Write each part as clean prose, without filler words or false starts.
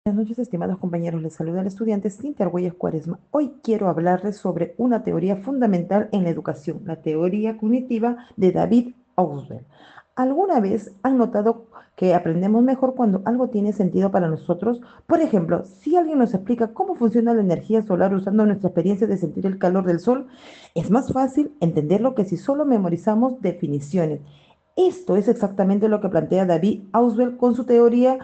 Buenas noches, estimados compañeros. Les saluda el estudiante Cintia Argüelles Cuaresma. Hoy quiero hablarles sobre una teoría fundamental en la educación, la teoría cognitiva de David Ausubel. ¿Alguna vez han notado que aprendemos mejor cuando algo tiene sentido para nosotros? Por ejemplo, si alguien nos explica cómo funciona la energía solar usando nuestra experiencia de sentir el calor del sol, es más fácil entenderlo que si solo memorizamos definiciones. Esto es exactamente lo que plantea David Ausubel con su teoría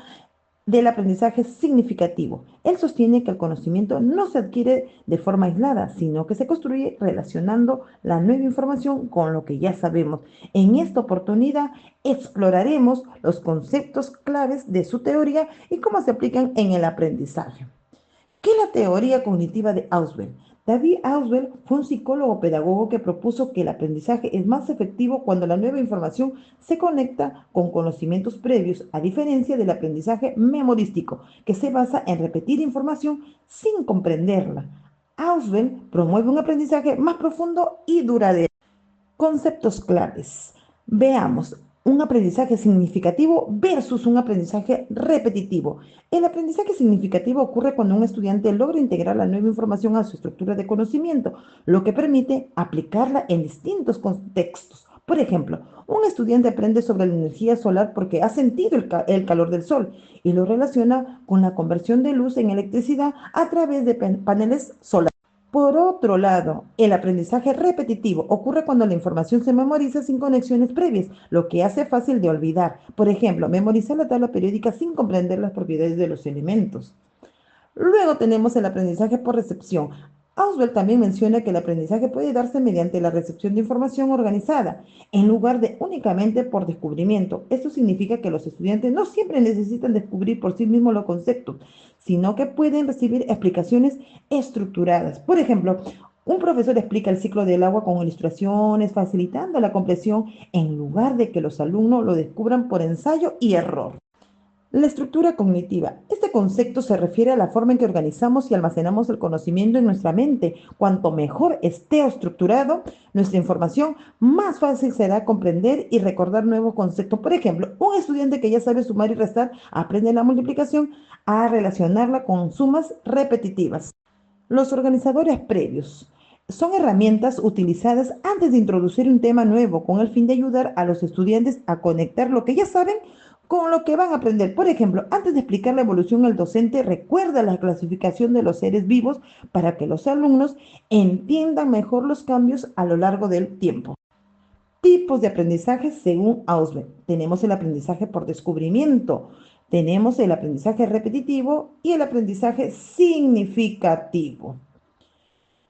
del aprendizaje significativo. Él sostiene que el conocimiento no se adquiere de forma aislada, sino que se construye relacionando la nueva información con lo que ya sabemos. En esta oportunidad exploraremos los conceptos claves de su teoría y cómo se aplican en el aprendizaje. ¿Qué es la teoría cognitiva de Ausubel? David Ausubel fue un psicólogo pedagogo que propuso que el aprendizaje es más efectivo cuando la nueva información se conecta con conocimientos previos, a diferencia del aprendizaje memorístico, que se basa en repetir información sin comprenderla. Ausubel promueve un aprendizaje más profundo y duradero. Conceptos claves. Veamos un aprendizaje significativo versus un aprendizaje repetitivo. El aprendizaje significativo ocurre cuando un estudiante logra integrar la nueva información a su estructura de conocimiento, lo que permite aplicarla en distintos contextos. Por ejemplo, un estudiante aprende sobre la energía solar porque ha sentido el calor del sol y lo relaciona con la conversión de luz en electricidad a través de paneles solares. Por otro lado, el aprendizaje repetitivo ocurre cuando la información se memoriza sin conexiones previas, lo que hace fácil de olvidar. Por ejemplo, memorizar la tabla periódica sin comprender las propiedades de los elementos. Luego tenemos el aprendizaje por recepción. Auswell también menciona que el aprendizaje puede darse mediante la recepción de información organizada, en lugar de únicamente por descubrimiento. Esto significa que los estudiantes no siempre necesitan descubrir por sí mismos los conceptos, sino que pueden recibir explicaciones estructuradas. Por ejemplo, un profesor explica el ciclo del agua con ilustraciones, facilitando la comprensión, en lugar de que los alumnos lo descubran por ensayo y error. La estructura cognitiva. Este concepto se refiere a la forma en que organizamos y almacenamos el conocimiento en nuestra mente. Cuanto mejor esté estructurado nuestra información, más fácil será comprender y recordar nuevos conceptos. Por ejemplo, un estudiante que ya sabe sumar y restar aprende la multiplicación a relacionarla con sumas repetitivas. Los organizadores previos son herramientas utilizadas antes de introducir un tema nuevo con el fin de ayudar a los estudiantes a conectar lo que ya saben con lo que van a aprender. Por ejemplo, antes de explicar la evolución, el docente recuerda la clasificación de los seres vivos para que los alumnos entiendan mejor los cambios a lo largo del tiempo. Tipos de aprendizaje según Ausubel. Tenemos el aprendizaje por descubrimiento, tenemos el aprendizaje repetitivo y el aprendizaje significativo.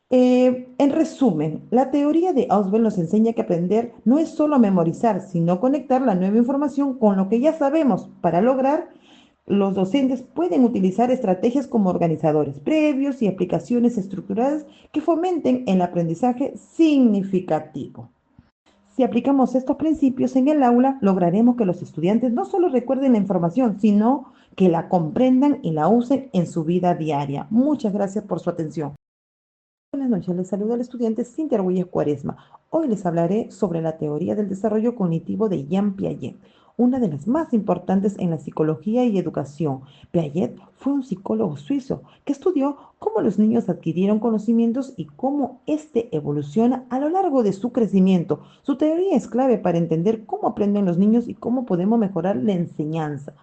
En resumen, la teoría de Ausubel nos enseña que aprender no es solo memorizar, sino conectar la nueva información con lo que ya sabemos. Para lograr, los docentes pueden utilizar estrategias como organizadores previos y aplicaciones estructuradas que fomenten el aprendizaje significativo. Si aplicamos estos principios en el aula, lograremos que los estudiantes no solo recuerden la información, sino que la comprendan y la usen en su vida diaria. Muchas gracias por su atención. Buenas noches, les saluda el estudiante Cintia Argüelles Cuaresma. Hoy les hablaré sobre la teoría del desarrollo cognitivo de Jean Piaget, una de las más importantes en la psicología y educación. Piaget fue un psicólogo suizo que estudió cómo los niños adquirieron conocimientos y cómo éste evoluciona a lo largo de su crecimiento. Su teoría es clave para entender cómo aprenden los niños y cómo podemos mejorar la enseñanza.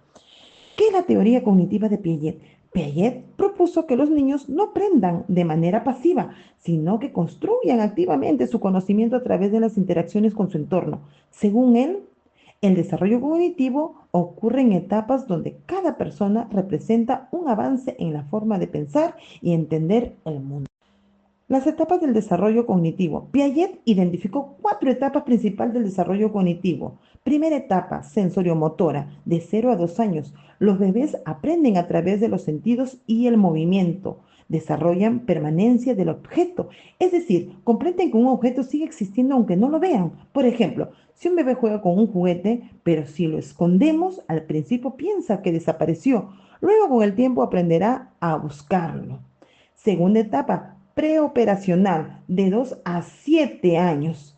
¿Qué es la teoría cognitiva de Piaget? Piaget propuso que los niños no aprendan de manera pasiva, sino que construyan activamente su conocimiento a través de las interacciones con su entorno. Según él, el desarrollo cognitivo ocurre en etapas donde cada persona representa un avance en la forma de pensar y entender el mundo. Las etapas del desarrollo cognitivo. Piaget identificó 4 etapas principales del desarrollo cognitivo. Primera etapa, sensoriomotora, de 0 a 2 años. Los bebés aprenden a través de los sentidos y el movimiento. Desarrollan permanencia del objeto, es decir, comprenden que un objeto sigue existiendo aunque no lo vean. Por ejemplo, si un bebé juega con un juguete, pero si lo escondemos, al principio piensa que desapareció. Luego con el tiempo aprenderá a buscarlo. Segunda etapa, preoperacional, de 2 a 7 años.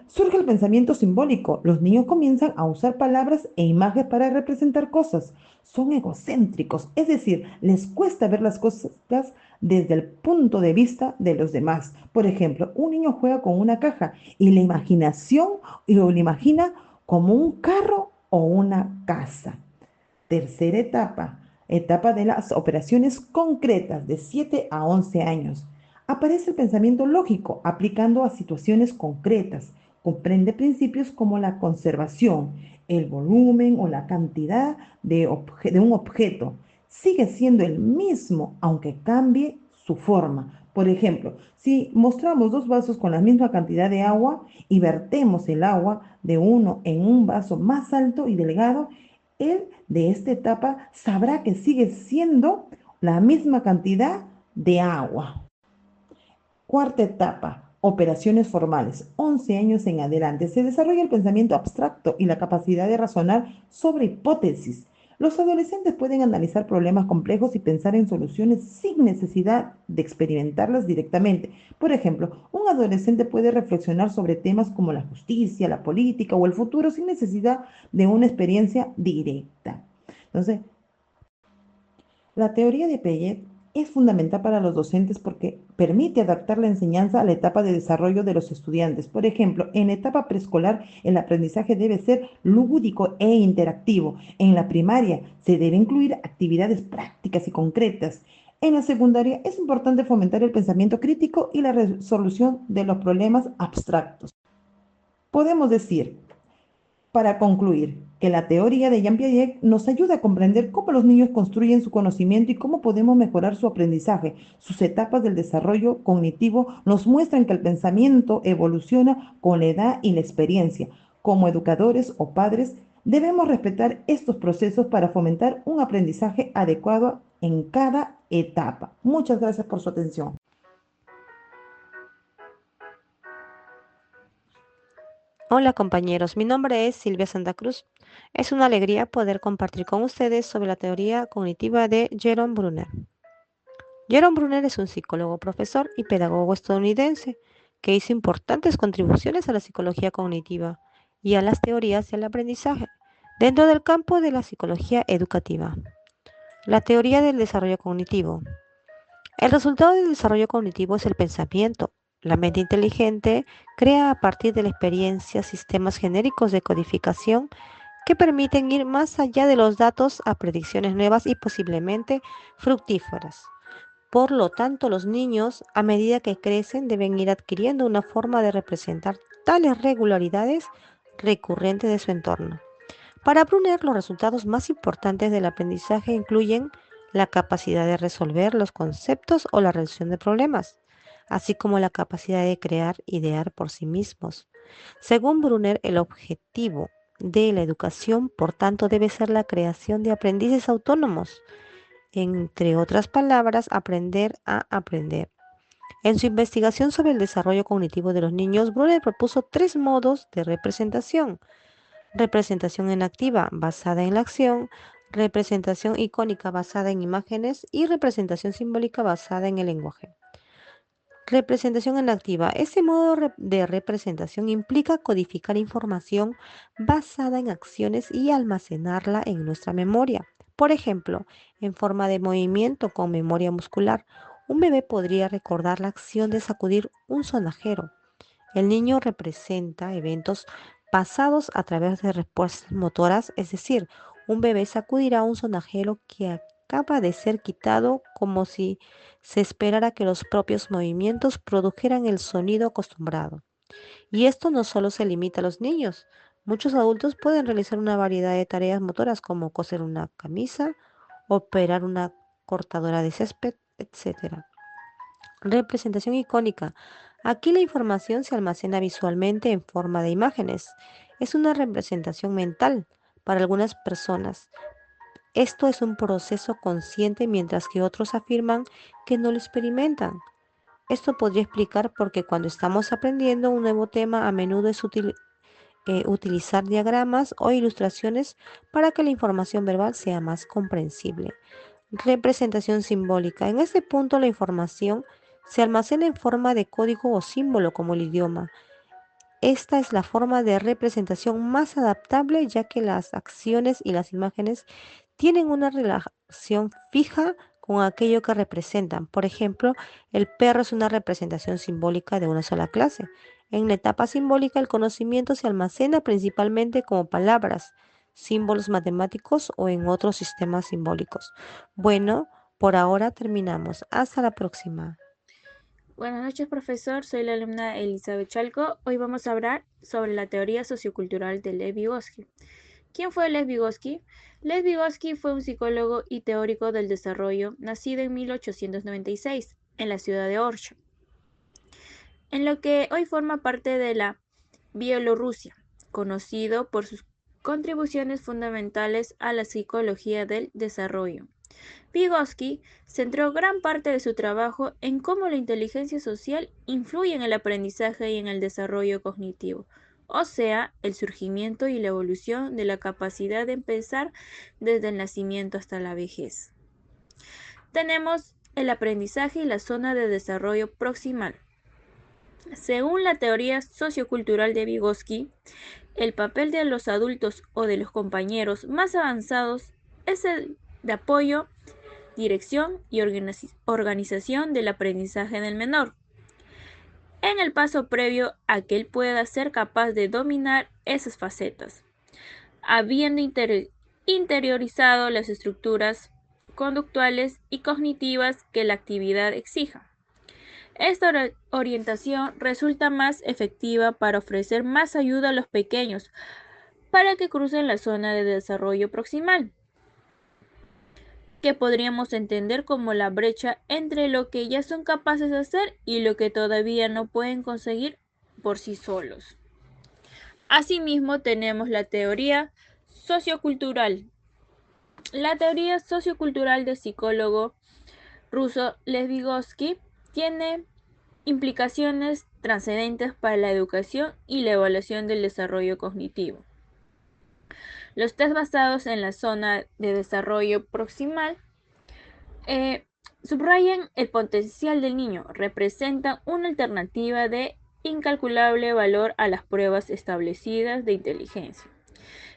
Surge el pensamiento simbólico. Los niños comienzan a usar palabras e imágenes para representar cosas. Son egocéntricos, es decir, les cuesta ver las cosas desde el punto de vista de los demás. Por ejemplo, un niño juega con una caja y la imaginación lo imagina como un carro o una casa. Tercera etapa, etapa de las operaciones concretas de 7 a 11 años. Aparece el pensamiento lógico aplicando a situaciones concretas. Comprende principios como la conservación, el volumen o la cantidad de un objeto. Sigue siendo el mismo, aunque cambie su forma. Por ejemplo, si mostramos dos vasos con la misma cantidad de agua y vertemos el agua de uno en un vaso más alto y delgado, él de esta etapa sabrá que sigue siendo la misma cantidad de agua. Cuarta etapa, operaciones formales. 11 años en adelante se desarrolla el pensamiento abstracto y la capacidad de razonar sobre hipótesis. Los adolescentes pueden analizar problemas complejos y pensar en soluciones sin necesidad de experimentarlas directamente. Por ejemplo, un adolescente puede reflexionar sobre temas como la justicia, la política o el futuro sin necesidad de una experiencia directa. Entonces, la teoría de Piaget es fundamental para los docentes porque permite adaptar la enseñanza a la etapa de desarrollo de los estudiantes. Por ejemplo, en la etapa preescolar el aprendizaje debe ser lúdico e interactivo. En la primaria se debe incluir actividades prácticas y concretas. En la secundaria es importante fomentar el pensamiento crítico y la resolución de los problemas abstractos. Podemos decir para concluir, que la teoría de Jean Piaget nos ayuda a comprender cómo los niños construyen su conocimiento y cómo podemos mejorar su aprendizaje. Sus etapas del desarrollo cognitivo nos muestran que el pensamiento evoluciona con la edad y la experiencia. Como educadores o padres, debemos respetar estos procesos para fomentar un aprendizaje adecuado en cada etapa. Muchas gracias por su atención. Hola compañeros, mi nombre es Silvia Santa Cruz. Es una alegría poder compartir con ustedes sobre la teoría cognitiva de Jerome Bruner. Jerome Bruner es un psicólogo, profesor y pedagogo estadounidense que hizo importantes contribuciones a la psicología cognitiva y a las teorías del aprendizaje dentro del campo de la psicología educativa. La teoría del desarrollo cognitivo. El resultado del desarrollo cognitivo es el pensamiento. La mente inteligente crea a partir de la experiencia sistemas genéricos de codificación que permiten ir más allá de los datos a predicciones nuevas y posiblemente fructíferas. Por lo tanto, los niños, a medida que crecen, deben ir adquiriendo una forma de representar tales regularidades recurrentes de su entorno. Para Brunner, los resultados más importantes del aprendizaje incluyen la capacidad de resolver los conceptos o la resolución de problemas, así como la capacidad de crear, idear por sí mismos. Según Brunner, el objetivo de la educación, por tanto, debe ser la creación de aprendices autónomos, entre otras palabras, aprender a aprender. En su investigación sobre el desarrollo cognitivo de los niños, Brunner propuso tres modos de representación: representación enactiva basada en la acción, representación icónica basada en imágenes y representación simbólica basada en el lenguaje. Representación enactiva. Este modo de representación implica codificar información basada en acciones y almacenarla en nuestra memoria. Por ejemplo, en forma de movimiento con memoria muscular, un bebé podría recordar la acción de sacudir un sonajero. El niño representa eventos pasados a través de respuestas motoras, es decir, un bebé sacudirá un sonajero que acaba de ser quitado como si se esperara que los propios movimientos produjeran el sonido acostumbrado. Y esto no solo se limita a los niños. Muchos adultos pueden realizar una variedad de tareas motoras como coser una camisa, operar una cortadora de césped, etc. Representación icónica. Aquí la información se almacena visualmente en forma de imágenes. Es una representación mental para algunas personas. Esto es un proceso consciente mientras que otros afirman que no lo experimentan. Esto podría explicar por qué cuando estamos aprendiendo un nuevo tema a menudo es útil utilizar diagramas o ilustraciones para que la información verbal sea más comprensible. Representación simbólica. En este punto la información se almacena en forma de código o símbolo como el idioma. Esta es la forma de representación más adaptable, ya que las acciones y las imágenes tienen una relación fija con aquello que representan. Por ejemplo, el perro es una representación simbólica de una sola clase. En la etapa simbólica, el conocimiento se almacena principalmente como palabras, símbolos matemáticos o en otros sistemas simbólicos. Bueno, por ahora terminamos. Hasta la próxima. Buenas noches, profesor. Soy la alumna Elizabeth Chalco. Hoy vamos a hablar sobre la teoría sociocultural de Lev Vygotsky. ¿Quién fue Lev Vygotsky? Lev Vygotsky fue un psicólogo y teórico del desarrollo nacido en 1896 en la ciudad de Orsha, en lo que hoy forma parte de la Bielorrusia, conocido por sus contribuciones fundamentales a la psicología del desarrollo. Vygotsky centró gran parte de su trabajo en cómo la inteligencia social influye en el aprendizaje y en el desarrollo cognitivo, o sea, el surgimiento y la evolución de la capacidad de pensar desde el nacimiento hasta la vejez. Tenemos el aprendizaje y la zona de desarrollo proximal. Según la teoría sociocultural de Vygotsky, el papel de los adultos o de los compañeros más avanzados es el de apoyo, dirección y organización del aprendizaje del menor, en el paso previo a que él pueda ser capaz de dominar esas facetas, habiendo interiorizado las estructuras conductuales y cognitivas que la actividad exija. Esta orientación resulta más efectiva para ofrecer más ayuda a los pequeños para que crucen la zona de desarrollo proximal, que podríamos entender como la brecha entre lo que ya son capaces de hacer y lo que todavía no pueden conseguir por sí solos. Asimismo, tenemos la teoría sociocultural. La teoría sociocultural del psicólogo ruso Lev Vygotsky tiene implicaciones trascendentes para la educación y la evaluación del desarrollo cognitivo. Los test basados en la zona de desarrollo proximal subrayan el potencial del niño, representan una alternativa de incalculable valor a las pruebas establecidas de inteligencia,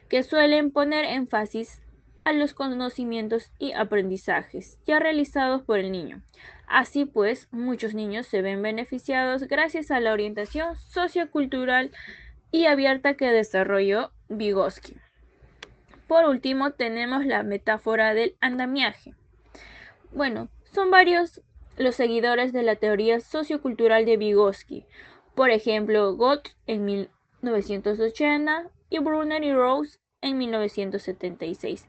que suelen poner énfasis a los conocimientos y aprendizajes ya realizados por el niño. Así pues, muchos niños se ven beneficiados gracias a la orientación sociocultural y abierta que desarrolló Vygotsky. Por último, tenemos la metáfora del andamiaje. Bueno, son varios los seguidores de la teoría sociocultural de Vygotsky. Por ejemplo, Gott en 1980 y Brunner y Rose en 1976,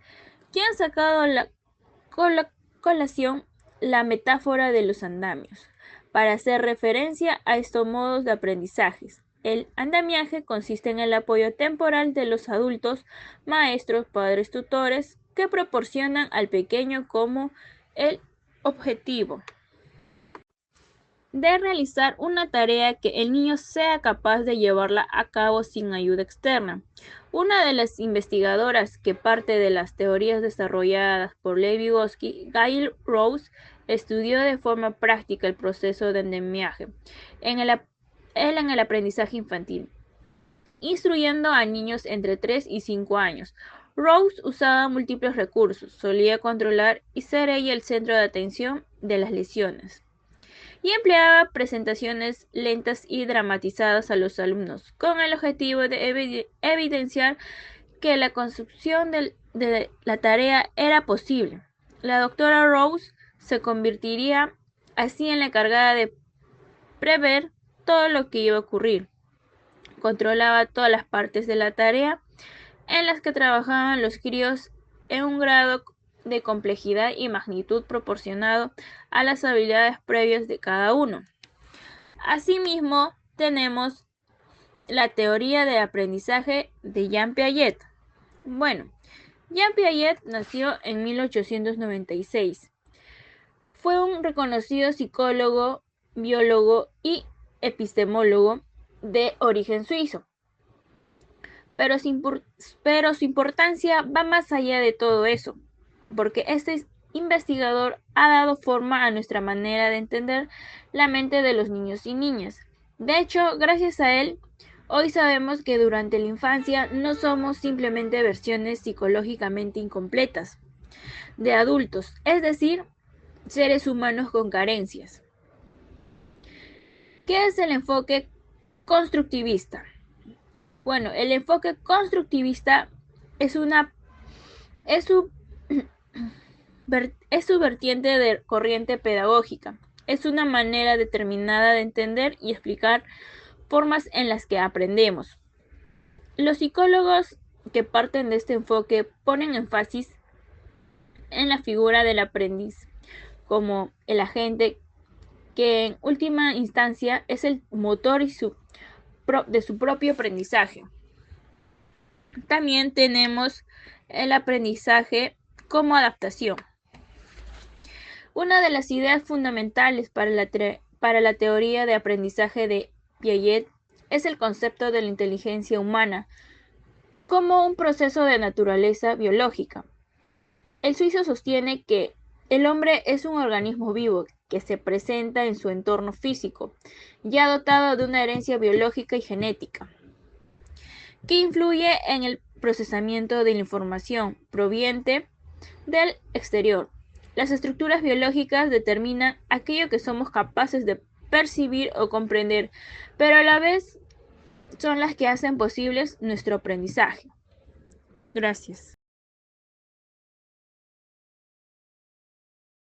que han sacado a la colación la metáfora de los andamios para hacer referencia a estos modos de aprendizajes. El andamiaje consiste en el apoyo temporal de los adultos, maestros, padres, tutores, que proporcionan al pequeño como el objetivo de realizar una tarea que el niño sea capaz de llevarla a cabo sin ayuda externa. Una de las investigadoras que parte de las teorías desarrolladas por Lev Vygotsky, Gail Rose, estudió de forma práctica el proceso de andamiaje en el aprendizaje infantil, instruyendo a niños entre 3 y 5 años. Rose usaba múltiples recursos, solía controlar y ser ella el centro de atención de las lesiones, y empleaba presentaciones lentas y dramatizadas a los alumnos, con el objetivo de evidenciar que la construcción de la tarea era posible. La doctora Rose se convertiría así en la encargada de prever todo lo que iba a ocurrir. Controlaba todas las partes de la tarea en las que trabajaban los críos en un grado de complejidad y magnitud proporcionado a las habilidades previas de cada uno. Asimismo, tenemos la teoría de aprendizaje de Jean Piaget. Bueno, Jean Piaget nació en 1896. Fue un reconocido psicólogo, biólogo y epistemólogo de origen suizo. Pero su importancia va más allá de todo eso, porque este investigador ha dado forma a nuestra manera de entender la mente de los niños y niñas. De hecho, gracias a él, Hoy sabemos que durante la infancia no somos simplemente versiones psicológicamente incompletas de adultos, es decir, seres humanos con carencias. ¿Qué es el enfoque constructivista? Bueno, el enfoque constructivista es su vertiente de corriente pedagógica. Es una manera determinada de entender y explicar formas en las que aprendemos. Los psicólogos que parten de este enfoque ponen énfasis en la figura del aprendiz como el agente que en última instancia es el motor de su propio aprendizaje. También tenemos el aprendizaje como adaptación. Una de las ideas fundamentales para la teoría de aprendizaje de Piaget es el concepto de la inteligencia humana como un proceso de naturaleza biológica. El suizo sostiene que el hombre es un organismo vivo que se presenta en su entorno físico, ya dotado de una herencia biológica y genética, que influye en el procesamiento de la información proveniente del exterior. Las estructuras biológicas determinan aquello que somos capaces de percibir o comprender, pero a la vez son las que hacen posibles nuestro aprendizaje. Gracias.